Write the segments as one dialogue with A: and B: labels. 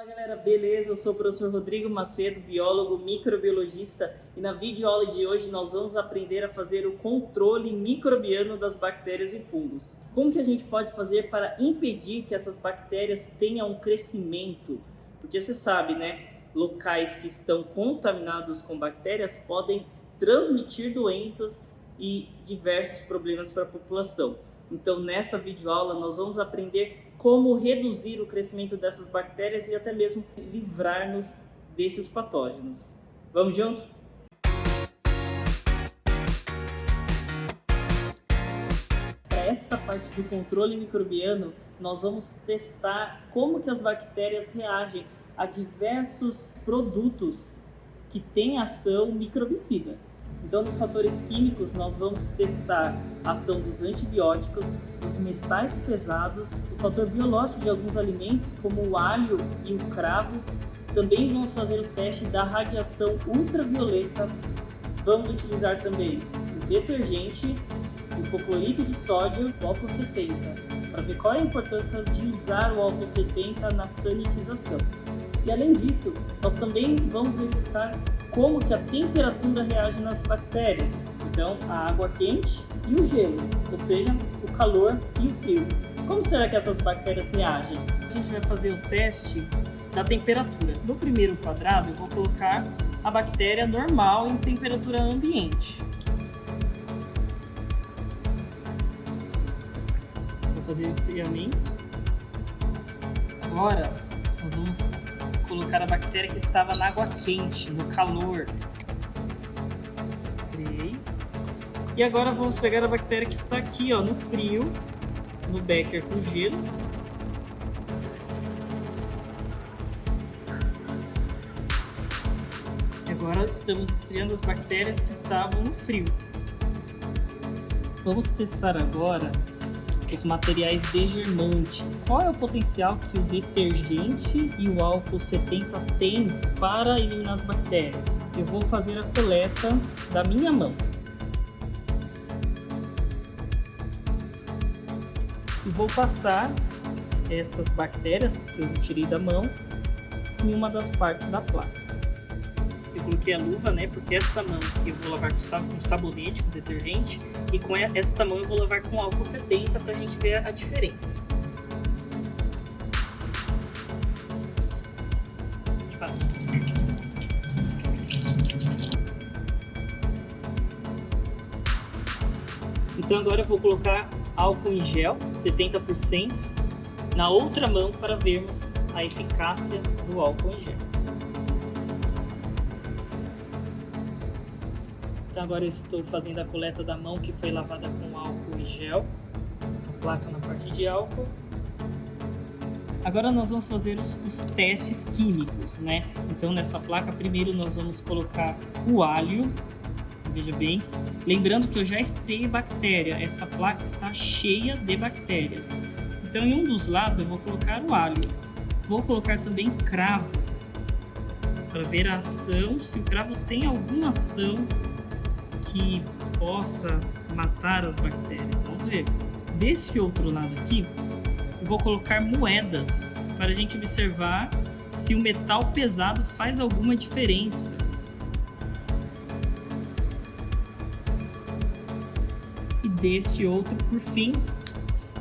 A: Fala galera, beleza? Eu sou o professor Rodrigo Macedo, biólogo, microbiologista, e na videoaula de hoje nós vamos aprender a fazer o controle microbiano das bactérias e fungos. Como que a gente pode fazer para impedir que essas bactérias tenham um crescimento? Porque você sabe, né? Locais que estão contaminados com bactérias podem transmitir doenças e diversos problemas para a população. Então nessa videoaula nós vamos aprender como reduzir o crescimento dessas bactérias e até mesmo livrar-nos desses patógenos. Vamos junto? Para esta parte do controle microbiano, nós vamos testar como que as bactérias reagem a diversos produtos que têm ação microbicida. Então, nos fatores químicos, nós vamos testar a ação dos antibióticos, dos metais pesados, o fator biológico de alguns alimentos, como o alho e o cravo. Também vamos fazer o teste da radiação ultravioleta. Vamos utilizar também o detergente, o hipoclorito de sódio, o álcool 70, para ver qual é a importância de usar o álcool 70 na sanitização. E além disso, nós também vamos verificar como que a temperatura reage nas bactérias. Então, a água quente e o gelo, ou seja, o calor e o frio. Como será que essas bactérias reagem? A gente vai fazer o teste da temperatura. No primeiro quadrado, eu vou colocar a bactéria normal em temperatura ambiente. Vou fazer o esfriamento. Agora, nós vamos colocar a bactéria que estava na água quente, no calor. Estrei. E agora vamos pegar a bactéria que está aqui, ó, no frio, no becker com gelo. E agora estamos estreando as bactérias que estavam no frio. Vamos testar agora os materiais degermantes. Qual é o potencial que o detergente e o álcool 70 têm para eliminar as bactérias? Eu vou fazer a coleta da minha mão. E vou passar essas bactérias que eu tirei da mão em uma das partes da placa. Eu coloquei a luva, né? Porque esta mão eu vou lavar com sabonete, com detergente, e com esta mão eu vou lavar com álcool 70 para a gente ver a diferença. Então agora eu vou colocar álcool em gel, 70%, na outra mão para vermos a eficácia do álcool em gel. Então agora eu estou fazendo a coleta da mão que foi lavada com álcool e gel, a placa na parte de álcool. Agora nós vamos fazer os testes químicos, né? Então nessa placa primeiro nós vamos colocar o alho, veja bem, lembrando que eu já extraí bactéria, essa placa está cheia de bactérias. Então em um dos lados eu vou colocar o alho, vou colocar também cravo, para ver a ação, se o cravo tem alguma ação que possa matar as bactérias. Vamos ver. Deste outro lado aqui, eu vou colocar moedas para a gente observar se o metal pesado faz alguma diferença. E deste outro, por fim,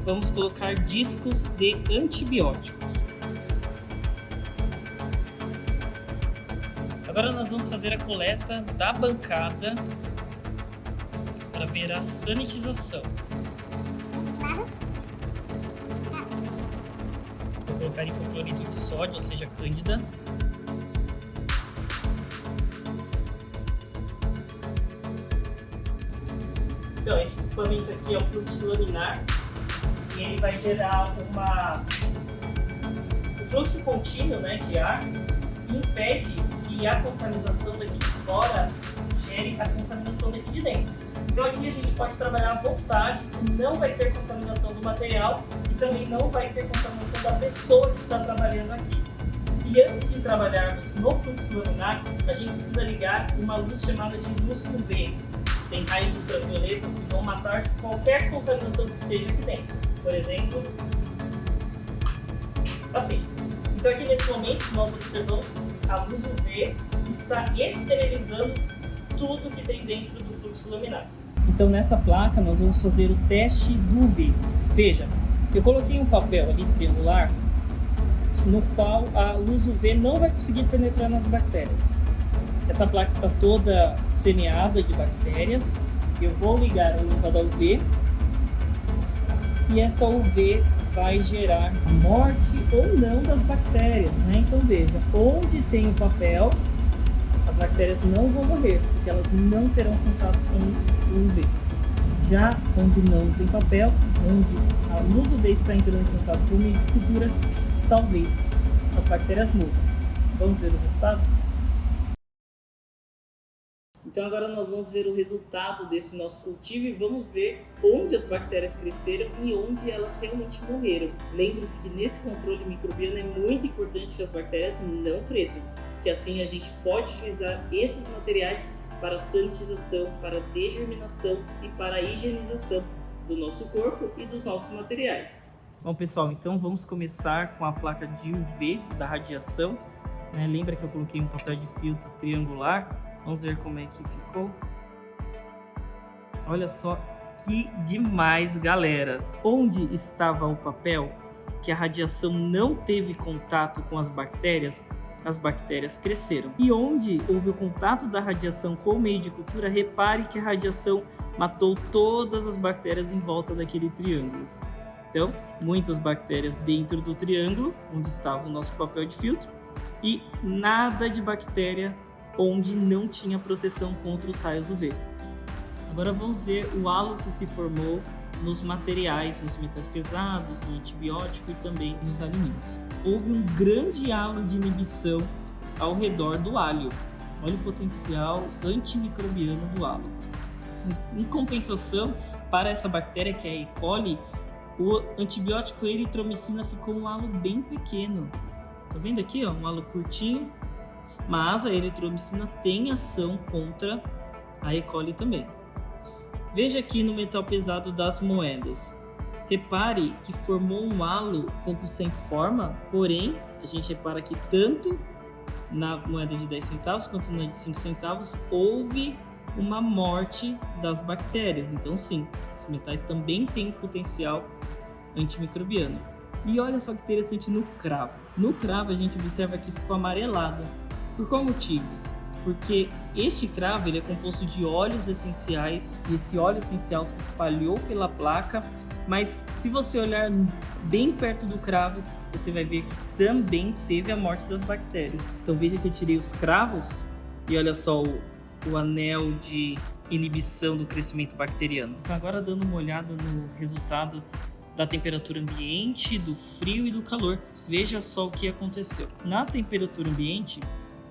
A: vamos colocar discos de antibióticos. Agora nós vamos fazer a coleta da bancada para ver a sanitização. Vou colocar hipoclorito de sódio, ou seja, cândida. Então, esse equipamento aqui é o fluxo laminar e ele vai gerar um fluxo contínuo, né, de ar que impede que a contaminação daqui de fora gere a contaminação daqui de dentro. Então aqui a gente pode trabalhar à vontade, não vai ter contaminação do material e também não vai ter contaminação da pessoa que está trabalhando aqui. E antes de trabalharmos no fluxo laminar, a gente precisa ligar uma luz chamada de luz UV. Tem raios ultravioletas que vão matar qualquer contaminação que esteja aqui dentro. Por exemplo, assim. Então aqui nesse momento nós observamos a luz UV está esterilizando tudo que tem dentro do fluxo laminar. Então nessa placa nós vamos fazer o teste do UV. Veja, eu coloquei um papel ali triangular no qual a luz UV não vai conseguir penetrar nas bactérias. Essa placa está toda semeada de bactérias. Eu vou ligar a lâmpada UV e essa UV vai gerar a morte ou não das bactérias, né? Então veja, onde tem o papel, as bactérias não vão morrer, porque elas não terão contato com o UV. Já onde não tem papel, onde a luz UV está entrando em contato com o meio de cultura, talvez as bactérias morram. Vamos ver o resultado? Então agora nós vamos ver o resultado desse nosso cultivo e vamos ver onde as bactérias cresceram e onde elas realmente morreram. Lembre-se que nesse controle microbiano é muito importante que as bactérias não cresçam, que assim a gente pode utilizar esses materiais para sanitização, para degerminação e para higienização do nosso corpo e dos nossos materiais. Bom pessoal, então vamos começar com a placa de UV da radiação. Lembra que eu coloquei um papel de filtro triangular? Vamos ver como é que ficou. Olha só que demais, galera! Onde estava o papel que a radiação não teve contato com as bactérias cresceram. E onde houve o contato da radiação com o meio de cultura, repare que a radiação matou todas as bactérias em volta daquele triângulo. Então, muitas bactérias dentro do triângulo, onde estava o nosso papel de filtro, e nada de bactéria onde não tinha proteção contra os raios UV. Agora vamos ver o halo que se formou nos materiais, nos metais pesados, no antibiótico e também nos alimentos. Houve um grande halo de inibição ao redor do alho. Olha o potencial antimicrobiano do halo. Em compensação, para essa bactéria que é a E. coli, o antibiótico eritromicina ficou um halo bem pequeno. Tá vendo aqui, ó, um halo curtinho, mas a eritromicina tem ação contra a E. coli também. Veja aqui no metal pesado das moedas. Repare que formou um halo pouco sem forma, porém, a gente repara que tanto na moeda de 10 centavos quanto na de 5 centavos houve uma morte das bactérias. Então sim, os metais também têm potencial antimicrobiano. E olha só que interessante no cravo. No cravo a gente observa que ficou amarelado. Por qual motivo? Porque este cravo ele é composto de óleos essenciais e esse óleo essencial se espalhou pela placa, mas se você olhar bem perto do cravo, você vai ver que também teve a morte das bactérias. Então veja que eu tirei os cravos e olha só o anel de inibição do crescimento bacteriano. Então agora dando uma olhada no resultado da temperatura ambiente, do frio e do calor, veja só o que aconteceu. Na temperatura ambiente,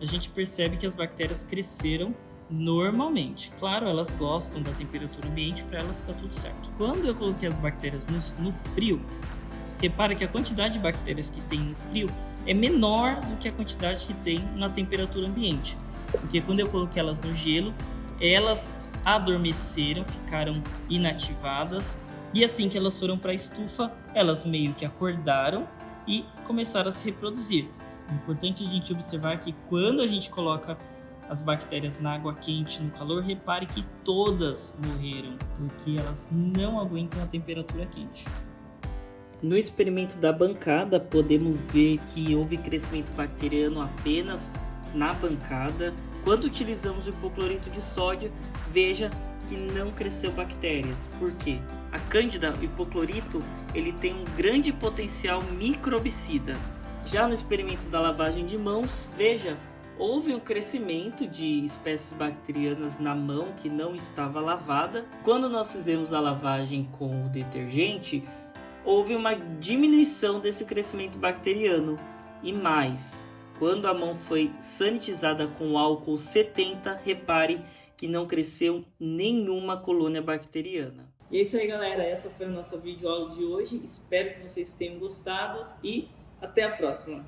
A: a gente percebe que as bactérias cresceram normalmente. Claro, elas gostam da temperatura ambiente, para elas está tudo certo. Quando eu coloquei as bactérias no frio, repara que a quantidade de bactérias que tem no frio é menor do que a quantidade que tem na temperatura ambiente. Porque quando eu coloquei elas no gelo, elas adormeceram, ficaram inativadas, e assim que elas foram para a estufa, elas meio que acordaram e começaram a se reproduzir. É importante a gente observar que quando a gente coloca as bactérias na água quente, no calor, repare que todas morreram, porque elas não aguentam a temperatura quente. No experimento da bancada, podemos ver que houve crescimento bacteriano apenas na bancada. Quando utilizamos o hipoclorito de sódio, veja que não cresceu bactérias. Por quê? A cândida, o hipoclorito, ele tem um grande potencial microbicida. Já no experimento da lavagem de mãos, veja, houve um crescimento de espécies bacterianas na mão que não estava lavada. Quando nós fizemos a lavagem com o detergente, houve uma diminuição desse crescimento bacteriano. E mais, quando a mão foi sanitizada com álcool 70, repare que não cresceu nenhuma colônia bacteriana. E é isso aí, galera. Essa foi a nossa videoaula de hoje. Espero que vocês tenham gostado e até a próxima!